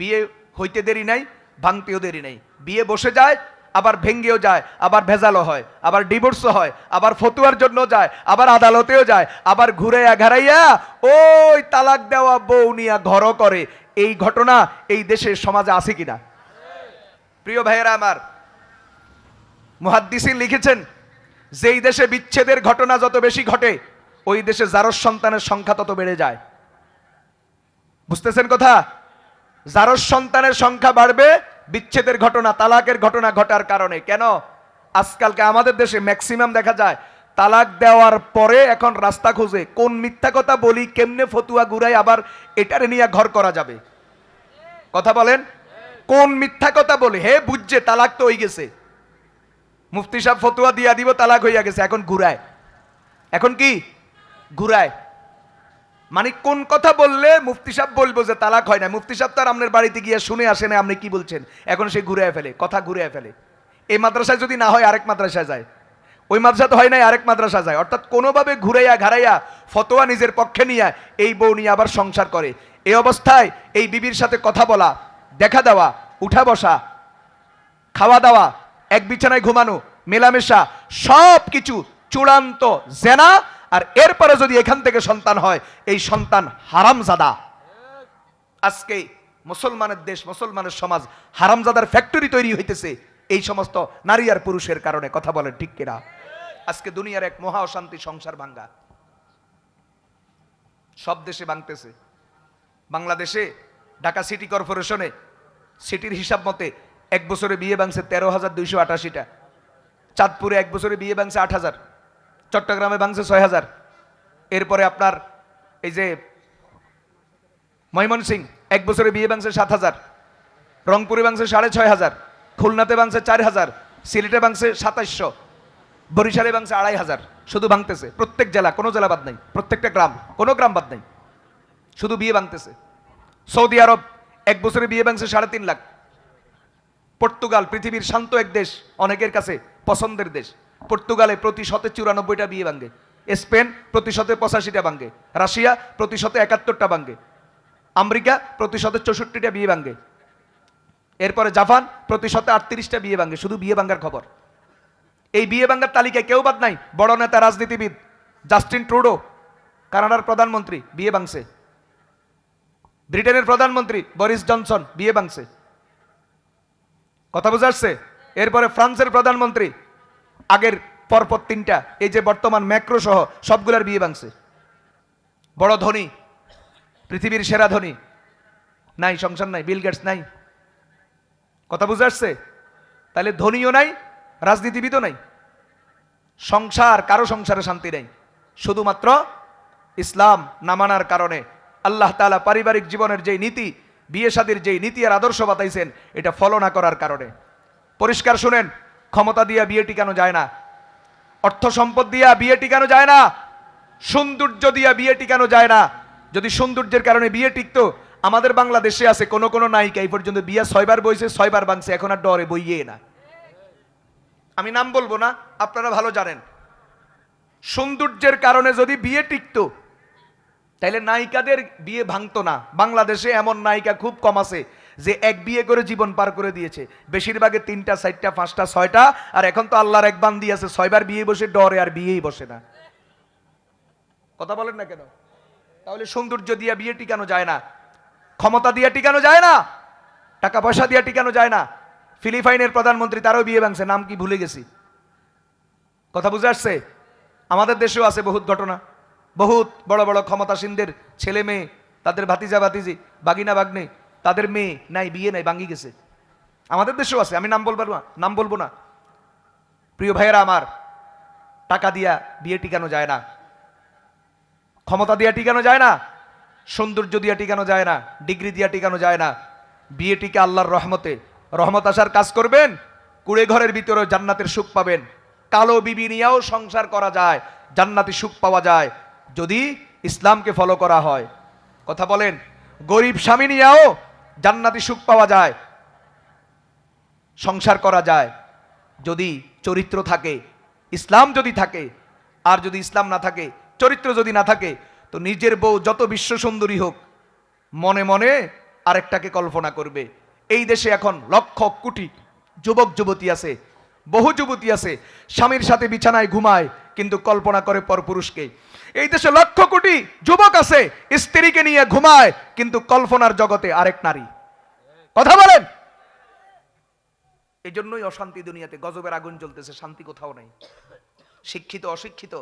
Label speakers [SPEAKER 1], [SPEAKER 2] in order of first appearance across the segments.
[SPEAKER 1] বিয়ে হইতে দেরি নাই, ভাঙতেও দেরি নাই। বিয়ে বসে যায়, আবার ভেঙ্গেও যায়, আবার ভেজালও হয়, আবার ডিভোর্সও হয়, আবার ফতুয়ার জন্য যায়, আবার আদালতেও যায়, আবার ঘুরাইয়া ঘাড়াইয়া ওই তালাক দেওয়া বউ নিয়া ঘরও করে। এই ঘটনা এই দেশের সমাজে আছে কিনা? প্রিয় ভাইয়েরা আমার, মুহাদ্দিসিন লিখেছেন, যেই দেশে বিচ্ছেদের ঘটনা যত বেশি ঘটে, ওই দেশে জারজ সন্তানের সংখ্যা তত বেড়ে যায়। বুঝতেছেন কথা? জারজ সন্তানের সংখ্যা বাড়বে বিচ্ছেদের ঘটনা, তালাকের ঘটনা ঘটার কারণে। কেন? আজকালকে আমাদের দেশে ম্যাক্সিমাম দেখা যায় তালাক দেওয়ার পরে এখন রাস্তা খুঁজে কোন মিথ্যা কথা বলি, কেমনে ফতুয়া ঘুরাই আবার এটারে নিয়ে ঘর করা যাবে। কথা বলেন, কোন মিথ্যা কথা বলে? হে বুঝছে তালাক তো হয়ে গেছে, মুফতি সাহেব ফতুয়া দিয়া দিব তালাক হইয়া গেছে, এখন ঘুরায়। এখন কি ঘুরায়? মানে কোন কথা বললে মুফতি সাহেব বলবো যে তালাক হয় না, মুফতি সাহেব তার আপনার বাড়িতে গিয়ে শুনে আসে না আপনি কি বলছেন, এখন সে ঘুরায় ফেলে, কথা ঘুরায় ফেলে। এই মাদ্রাসায় যদি না হয় আরেক মাদ্রাসায় যায়, ওই মাদ্রাসা হয় নাই আরেক মাদ্রাসা যায়, অর্থাৎ কোনোভাবে ঘুরাইয়া ঘাড়াইয়া ফতোয়া নিজের পক্ষে নিয়ে এই বউ নিয়ে আবার সংসার করে। এই অবস্থায় এই বিবির সাথে কথা বলা, দেখা দেওয়া, উঠা বসা, খাওয়া দাওয়া, এক বিছানায় ঘুমানো, মেলামেশা, সব কিছু চূড়ান্ত জেনা। আর এরপরে যদি এখান থেকে সন্তান হয়, এই সন্তান হারামজাদা। আজকে মুসলমানের দেশ, মুসলমানের সমাজ হারামজাদার ফ্যাক্টরি তৈরি হইতেছে এই সমস্ত নারী আর পুরুষের কারণে। কথা বলেন ঠিক কিনা? আজকে দুনিয়ার এক মহা অশান্তি, সংসার ভাঙ্গা সব দেশে ভাঙতেছে। বাংলাদেশে ঢাকা সিটি কর্পোরেশনে সিটির হিসাব মতে এক বছরে বিয়ে ভাঙছে 13,288টা। চাঁদপুরে এক বছরে বিয়ে ভাঙছে 8,000, চট্টগ্রামে ভাঙছে 6,000। এরপরে আপনার এই যে ময়মনসিংহ এক বছরে বিয়ে ভাঙছে 7,000, রংপুরে ভাঙছে 6,500, খুলনাতে ভাঙছে 4,000, সিলেটে ভাঙছে 2,700, বরিশালে ভাঙছে 2,500। শুধু ভাঙতেছে, প্রত্যেক জেলা, কোনো জেলা বাদ নাই, প্রত্যেকটা গ্রাম, কোনো গ্রাম বাদ নাই, শুধু বিয়ে ভাঙতেছে। সৌদি আরব এক বছরে বিয়ে ভাঙছে 3.5 লাখ। পর্তুগাল পৃথিবীর শান্ত এক দেশ, অনেকের কাছে পছন্দের দেশ। পর্তুগালে প্রতি 94টা বিয়ে ভাঙে, স্পেন প্রতি 85টা ভাঙে, রাশিয়া প্রতি 71টা ভাঙে, আমেরিকা প্রতি 64টা বিয়ে ভাঙে, এরপরে জাপান প্রতি 38টা বিয়ে ভাঙে। শুধু বিয়ে ভাঙার খবর। এই বিয়ে ভাঙার তালিকায় কেউ বাদ নাই। বড় নেতা রাজনীতিবিদ জাস্টিন ট্রুডো, কানাডার প্রধানমন্ত্রী, বিয়ে ভাঙছে। ব্রিটেনের প্রধানমন্ত্রী বরিস জনসন বিয়ে ভাঙছে। কথা বুঝা আসছে? এরপরে ফ্রান্সের প্রধানমন্ত্রী, আগের পরপর 3টা, এই যে বর্তমান ম্যাক্রো সহ সবগুলার বিয়ে ভাঙছে। বড় ধনী, পৃথিবীর সেরা ধনী, নাই সংসার নাই, বিল গেটস নাই। কথা বুঝা আসছে? তাহলে ধনীও নাই, রাজনীতিবিদও নাই, সংসার, কারো সংসারে শান্তি নেই, শুধুমাত্র ইসলাম না মানার কারণে। আল্লাহ তাআলা পারিবারিক জীবনের যেই নীতি, বিয়ে শাদীর যেই নীতি আর আদর্শ বাতাইছেন, এটা ফলো না করার কারণে। পরিষ্কার শুনেন, ক্ষমতা দিয়া বিয়ে টিকানো যায় না, অর্থ সম্পদ দিয়া বিয়ে টিকানো যায় না, সৌন্দর্য দিয়া বিয়ে টিকানো যায় না। যদি সৌন্দর্যের কারণে বিয়ে টিকতো, আমাদের বাংলাদেশে আছে কোন কোন নায়িকা এই পর্যন্ত বিয়ে 6 বার বইছে, 6 বার ভাঙছে, এখন আর ডরে বইয়ে না। আমি নাম বলবো না, আপনারা ভালো জানেন। সৌন্দর্যের কারণে যদি বিয়ে টিকতো, তাইলে নায়িকাদের বিয়ে ভাঙতো না। বাংলাদেশে এমন নায়িকা খুব কম আছে যে এক বিয়ে করে জীবন পার করে দিয়েছে। বেশিরভাগে 3টা 4টা 5টা 6টা, আর এখন তো আল্লাহর এক বান্দি আছে 6 বার বিয়ে বসে ডরে আর বিয়েই বসে না। কথা বলেন না কেন? তাহলে সৌন্দর্য দিয়া বিয়ে টিকানো যায় না, ক্ষমতা দিয়া টিকানো যায় না, টাকা পয়সা দিয়া টিকানো যায় না। ফিলিপাইনের প্রধানমন্ত্রী, তারও বিয়ে ভাঙছে, নাম কি ভুলে গেছি। কথা বুঝে আসছে? আমাদের দেশেও আছে বহুত ঘটনা। বহুত বড় বড় ক্ষমতাসীনদের ছেলে মেয়ে, তাদের ভাতিজা ভাতিজি, বাগিনা বাগনে, তাদের মেয়ে নাই, বিয়ে নাই, ভাঙি গেছে। আমাদের দেশেও আছে, আমি নাম বলবো না। প্রিয় ভাইয়েরা আমার, টাকা দিয়া বিয়ে টিকানো যায় না, ক্ষমতা দিয়া টিকানো যায় না, সৌন্দর্য দিয়া টিকানো যায় না, ডিগ্রি দিয়া টিকানো যায় না। বিয়ে টিকে আল্লাহর রহমতে। রহমত আসার কাজ করবেন, কুড়ে ঘরের ভিতরে জান্নাতের সুখ পাবেন। কালো বিবি নিয়েও সংসার করা যায়, জান্নাতি সুখ পাওয়া যায় যদি ইসলামকে ফলো করা হয়। কথা বলেন, গরিব স্বামী নিয়েও জান্নাতি সুখ পাওয়া যায়, সংসার করা যায় যদি চরিত্র থাকে, ইসলাম যদি থাকে। আর যদি ইসলাম না থাকে, চরিত্র যদি না থাকে, তো নিজের বউ যত বিশ্ব সুন্দরী হোক, মনে মনে আরেকটাকে কল্পনা করবে। এই দেশে এখন লক্ষ কোটি যুবক যুবতী আছে, বহু যুবতী আছে স্বামীর সাথে বিছানায় ঘুমায় কিন্তু কল্পনা করে পরপুরুষকে। এই দেশে লক্ষ কোটি যুবক আছে স্ত্রীকে নিয়ে ঘুমায় কিন্তু কল্পনার জগতে আরেক নারী। কথা বলেন। এই জন্যই অশান্তি দুনিয়াতে, গজবের আগুন জ্বলতেছে, শান্তি কোথাও নাই। শিক্ষিত অশিক্ষিত,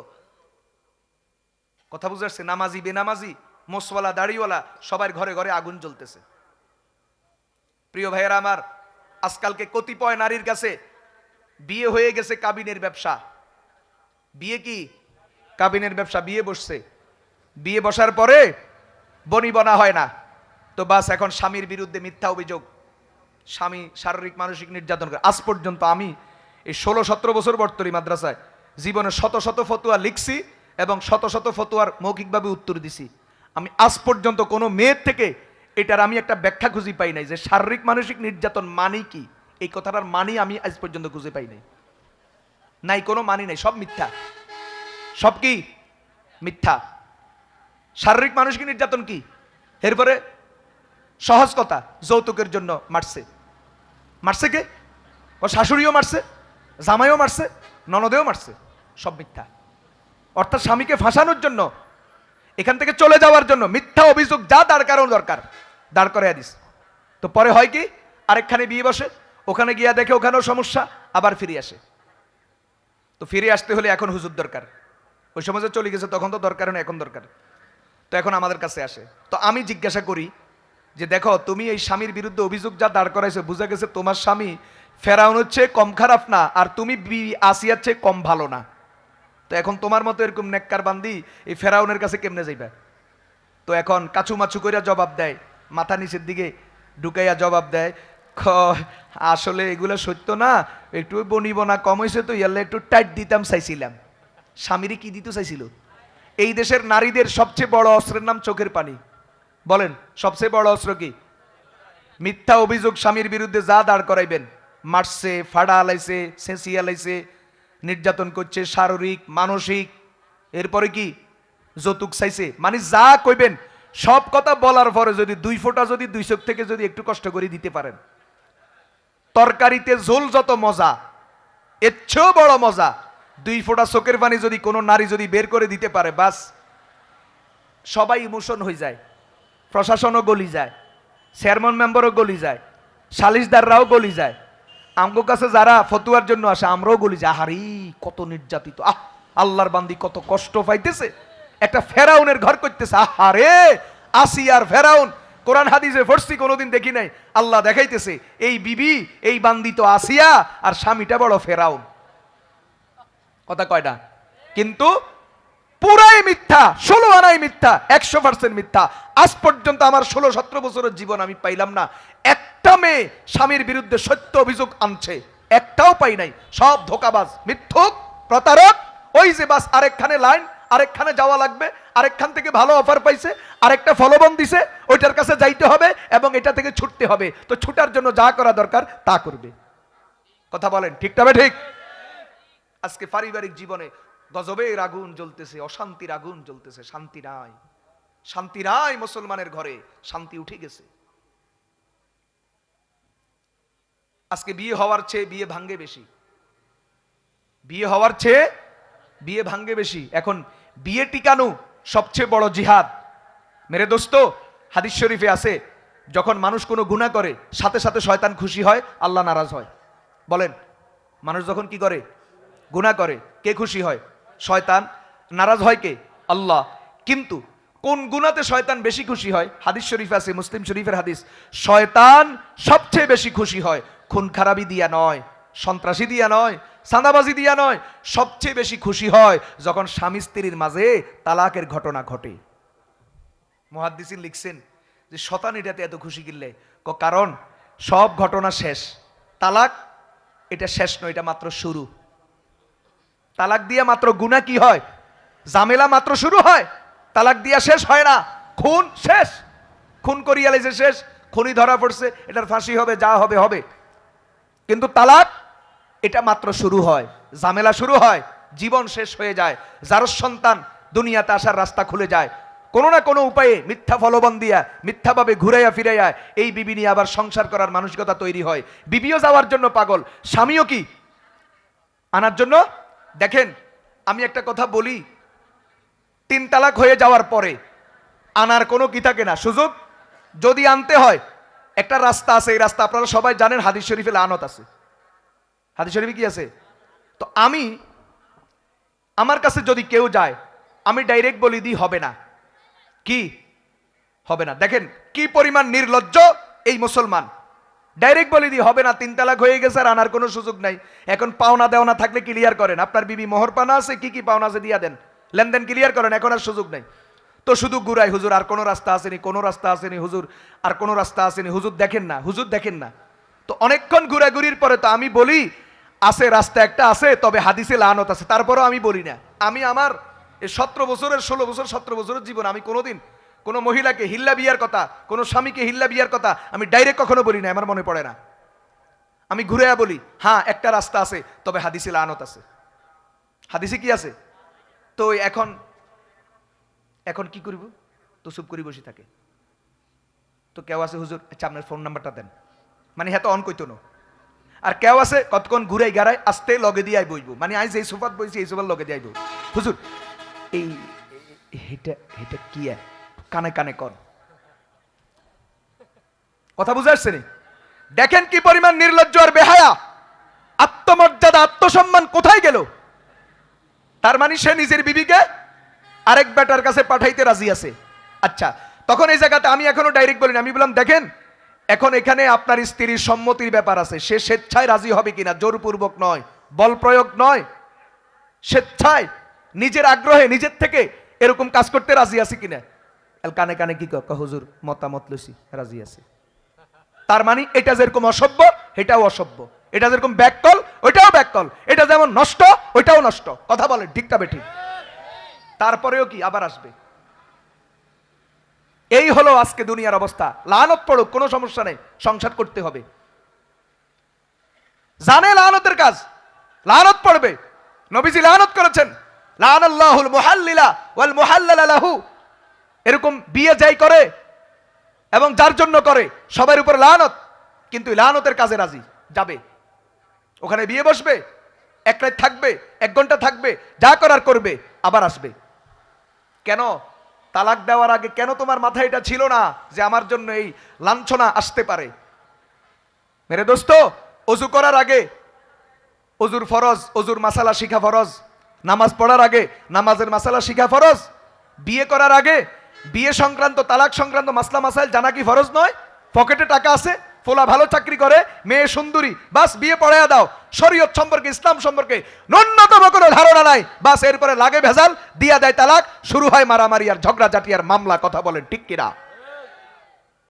[SPEAKER 1] কথা বুঝে আসছে, নামাজি বেনামাজি, মোসওয়ালা দাড়িওয়ালা, সবার ঘরে ঘরে আগুন জ্বলতেছে। প্রিয় ভাইয়েরা আমার, আজকালকে কতিপয় নারীর কাছে বিয়ে হয়ে গেছে কাবিনের ব্যবসা। বিয়ে কি? কাবিনের ব্যবসা। বিয়ে বসছে, বিয়ে বসার পরে বনি বনা হয় না তো বাস, এখন স্বামীর বিরুদ্ধে মিথ্যা অভিযোগ, স্বামী শারীরিক মানসিক নির্যাতন করে। আজ পর্যন্ত আমি এই 16-17 বছর বর্তমানে মাদ্রাসায় জীবনে শত শত ফতুয়া লিখছি এবং শত শত ফতুয়ার মৌখিকভাবে উত্তর দিছি। আমি আজ পর্যন্ত কোনো মেয়ের থেকে এটার আমি একটা ব্যাখ্যা খুঁজে পাই নাই যে শারীরিক মানসিক নির্যাতন মানে কি, এই কথাটার মানি আমি আজ পর্যন্ত খুঁজে পাই নাই। নাই, কোনো মানি নাই, সব মিথ্যা। সব কি? মিথ্যা। শারীরিক মানসিক নির্যাতন কি? এরপরে সহজ কথা, যৌতুকের জন্য মারছে। মারছে কে? ও শাশুড়িও মারছে, জামাইও মারছে, ননদেও মারছে, সব মিথ্যা। অর্থাৎ স্বামীকে ফাঁসানোর জন্য, এখান থেকে চলে যাওয়ার জন্য মিথ্যা অভিযোগ যা দাঁড় করানো দরকার দাঁড় করে দিস। তো পরে হয় কি, আরেকখানে বিয়ে বসে, ওখানে গিয়া দেখে ওখানেও সমস্যা, আবার ফিরে আসে। তো ফিরে আসতে হলে এখন হুজুর দরকার। ওই সমাজে চলে গেছে, তখন তো দরকার না, এখন দরকার। তো এখন আমাদের কাছে আসে। তো আমি জিজ্ঞাসা করি যে দেখো, তুমি এই স্বামীর বিরুদ্ধে অভিযোগ যা দাঁড় করাইছো, বোঝা গেছে তোমার স্বামী ফেরাউন হচ্ছে কম খারাপ না, আর তুমি আসিয়ার চেয়ে কম ভালো না। তো এখন তোমার মতো এরকম নেককার বান্দি এই ফেরাউনের কাছে কেমনে যাইবা? তো এখন কাছু মাছু কইরা জবাব দেয়, মাথা নিচের দিকে ঢুকাইয়া জবাব দেয়, আসলে এগুলো সত্য না, একটু বনিবনা কম হয়েছে তো ইয়াল্লা একটু টাইট দিতাম চাইছিলাম। স্বামীরে কি দিতে চাইছিল? এই দেশের নারীদের সবচেয়ে বড় অস্ত্রের নাম চোখের পানি। বলেন, সবচেয়ে বড় অস্ত্র কি? মিথ্যা অভিযোগ স্বামীর বিরুদ্ধে যা দাঁড় করাইবেন, মারছে, ফাড়া আলাইছে, ছেঁচিয়ে আলাইছে, নির্যাতন করছে শারীরিক মানসিক, এরপরে কি যৌতুক চাইছে, মানে যা কইবেন সব কথা বলার পরে যদি 2 ফোঁটা যদি 2 চোখ থেকে যদি একটু কষ্ট করে দিতে পারেন, তরকারিতে ঝোল যত মজা, এর চেয়েও বড় মজা 2 ফোঁটা চোখের পানি যদি কোনো নারী যদি বের করে দিতে পারে, বাস সবাই ইমোশন হয়ে যায়। প্রশাসনও গলি যায়, চেয়ারম্যান মেম্বারও গলি যায়, সালিশদাররাও গলি যায়, আমগো কাছে যারা ফতুয়ার জন্য আসে আমরাও গলি যায়। হারি কত নির্যাতিত, আল্লাহর বান্দি কত কষ্ট পাইতেছে, একটা ফেরাউনের ঘর করতেছে। আহারে, আসিয়ার ফেরাউন, কোরআন হাদিসে পড়ছি, কোনোদিন দেখি নাই। আল্লাহ দেখাইতেছে এই বিবি, এই বান্দি তো আসিয়া, আর স্বামীটা বড় ফেরাউন। কথা কয়টা? কিন্তু পুরাই মিথ্যা, 16 আনাই মিথ্যা, 100% মিথ্যা। আজ পর্যন্ত আমার 16-17 বছরের জীবন আমি পাইলাম না একটা মেয়ে স্বামীর বিরুদ্ধে সত্য অভিযোগ আনছে, একটাও পাই নাই। সব ধোকাবাজ, মিথ্যুক, প্রতারক। ওই যে বাস আরেকখানে লাইন, আরেকখানে যাওয়া লাগবে, আরেকখান থেকে ভালো অফার পাইছে, আরেকটা ফলোবন দিছে, ওইটার কাছে যাইতে হবে এবং এটা থেকে ছুটতে হবে। তো ছুটার জন্য যা করা দরকার তা করবে। কথা বলেন, ঠিক তবে ঠিক? আজকে পারিবারিক জীবনে গজবের আগুন জ্বলতেছে, অশান্তির আগুন জ্বলতেছে, শান্তি নাই, শান্তি নাই। মুসলমানের ঘরে শান্তি উঠে গেছে। আজকে বিয়ে হওয়ার চেয়ে বিয়ে ভাঙ্গে বেশি, বিয়ে হওয়ার চেয়ে বিয়ে ভাঙ্গে বেশি। এখন বিয়ে টিকানো সবচেয়ে বড় জিহাদ। মেরে দোস্ত, হাদিস শরীফে আছে, যখন মানুষ কোনো গুনাহ করে সাথে সাথে শয়তান খুশি হয়, আল্লাহ নারাজ হয়। বলেন, মানুষ যখন কি করে? গুনাহ করে, কে খুশি হয়? শয়তান। নারাজ হয় কে? আল্লাহ। কিন্তু কোন গুনাতে শয়তান বেশি খুশি হয়? হাদিস শরীফ আছে, মুসলিম শরীফের হাদিস, শয়তান সবচেয়ে বেশি খুশি হয় খুন খারাপি দিয়া নয়, সন্ত্রাসী দিয়া নয়, চাঁদাবাজি দিয়া নয়, সবচেয়ে বেশি খুশি হয় যখন স্বামী স্ত্রীর মাঝে তালাকের ঘটনা ঘটে। মুহাদ্দিসিন লিখছেন যে শয়তান এটাতে এত খুশি কিনলে, কারণ সব ঘটনা শেষ, তালাক এটা শেষ নয়, এটা মাত্র শুরু। তালাক দিয়া মাত্র গুনাহ কি হয়? ঝামেলা মাত্র শুরু হয়, তালাক দিয়া শেষ হয় না। খুন শেষ, খুন করিয়া লাইছে শেষ, খুনি ধরা পড়ছে, এটার ফাঁসি হবে, যা হবে হবে। কিন্তু তালাক এটা মাত্র শুরু হয়, ঝামেলা শুরু হয়, জীবন শেষ হয়ে যায়, যার সন্তান দুনিয়াতে আসার রাস্তা খুলে যায়, কোনো না কোনো উপায়ে মিথ্যা ফলবন দিয়া মিথ্যাভাবে ঘুরাইয়া ফিরাইয়া এই বিবি নিয়ে আবার সংসার করার মানসিকতা তৈরি হয়। বিবিও যাওয়ার জন্য পাগল, স্বামীও কি আনার জন্য। দেখেন আমি একটা কথা বলি, 3 তালাক হয়ে যাওয়ার পরে আনার কোনো কি থাকে না, সুযোগ। যদি আনতে হয় একটা রাস্তা আছে, এই রাস্তা আপনারা সবাই জানেন, হাদিস শরীফে লানত আছে। হাদিস শরীফে কি আছে? তো আমার কাছে যদি কেউ যায়, আমি ডাইরেক্ট বলি দিই হবে না, কি হবে না। দেখেন কি পরিমাণ নির্লজ্জ এই মুসলমান, ডাইরেক্ট বলে দিই হবে না, 3 তালাক হয়ে গেছে, আর আনার কোনো সুযোগ নাই। এখন পাওনা দেওনা থাকলে ক্লিয়ার করেন, আপনার বিবি মোহর পানা আছে, কি কি পাওনা আছে দিয়া দেন, লেনদেন ক্লিয়ার করেন, এখন আর সুযোগ নাই। তো শুধু গুড়াই, হুজুর আর কোনো রাস্তা আসেনি, কোনো রাস্তা আসেনি হুজুর, আর কোনো রাস্তা আসেনি হুজুর, দেখেন না হুজুর, দেখেন না। তো অনেকক্ষণ ঘুরাঘুরির পরে তো আমি বলি আছে, রাস্তা একটা আছে, তবে হাদিসে লানত আছে। তারপরেও আমি বলি না। আমি আমার এই 17 বছরের 16 বছর 17 বছরের জীবন আমি কোনোদিন কোনো মহিলাকে হিল্লা বিয়ার কথা, কোনো স্বামীকে হিল্লা বিয়ার কথা আমি ডাইরেক্ট কখনো বলি না, আমার মনে পড়ে না। আমি ঘুরে বলি হ্যাঁ একটা রাস্তা আছে, তবে হাদিসে লানত আছে। হাদিসে কি আছে? তো এখন কি করব? তো চুপ করে বসে থাকে। তো কেউ আছে হুজুর আচ্ছা আপনার ফোন নাম্বারটা দেন, মানে হ্যাঁ তো অন কইতো না। আর কেউ আছে কতক্ষণ ঘুরাই গাড়ায় আসতে লগে দিয়ে বইব, মানে আজ এই সোফাত বইছি এই সোফার লগে দিয়ে বই। হুজুর এই এটা কি কানে কানে কর, কথা বুঝে আসছে নি? দেখেন কি পরিমাণ নির্লজ্জ আর বেহায়া, আত্মমর্যাদা আত্মসম্মান কোথায় গেল? তার মানে সে নিজের বিবিকে আরেক বেটার কাছে পাঠাইতে রাজি আছে। আচ্ছা তখন এই জায়গাতে আমি এখনো ডাইরেক্ট বলিনি, আমি বললাম দেখেন এখন এখানে আপনার স্ত্রীর সম্মতির ব্যাপার আছে, সে স্বেচ্ছায় রাজি হবে কিনা, জোরপূর্বক নয়, বল প্রয়োগ নয়, স্বেচ্ছায় নিজের আগ্রহে নিজের থেকে এরকম কাজ করতে রাজি আছে কিনা। কানে কানে কি হুজুর মতামত লইছি রাজি আছে। তার মানে এটা যেরকম অসভ্য এটাও অসভ্য, এটা যেরকম ব্যাককল ওইটাও ব্যাককল, এটা যেমন নষ্ট ওইটাও নষ্ট। কথা বলে ঠিকটা বেঠিক? তারপরেও কি আবার আসবে। এই হলো আজকে দুনিয়ার অবস্থা। লানত পড়ুক কোনো সমস্যা নেই, সংসার করতে হবে। জানে লানতের কাজ, লানত পড়বে। নবীজি লানত করেছেন, লানাল্লাহুল মুহাল্লিলা ওয়াল মুহাল্লালা লাহু। এরকম বিয়ে যাই করে এবং যার জন্য করে সবার উপর লানত, কিন্তু লানতের কাজে রাজি যাবে, ওখানে বিয়ে বসবে, এক রাত থাকবে, 1 ঘন্টা থাকবে, যা করার করবে, আবার আসবে। কেন? তালাক দেওয়ার আগে কেন তোমার মাথায় এটা ছিল না যে আমার জন্য এই লাঞ্ছনা আসতে পারে? মেরে দোস্ত, অজু করার আগে অজুর ফরজ, অজুর মাসালা শিখা ফরজ। নামাজ পড়ার আগে নামাজের মাসালা শিখা ফরজ। বিয়ে করার আগে বিয়ে সংক্রান্ত তালাক সংক্রান্ত মাসলা মাসাইল জানা কি ফরজ নয়? পকেটে টাকা আছে, ফোলা ভালো চাকরি করে, মেয়ে সুন্দরী, বাস বিয়ে পড়াইয়া দাও। শরীয়ত সম্পর্কে ইসলাম সম্পর্কে ন্যূনতম কোনো ধারণা নাই, বাস এরপরে লাগে ভেজাল, দিয়া দেয় তালাক, শুরু হয় মারামারি আর ঝগড়াঝাটি আর মামলা। কথা বলেন ঠিক কিনা?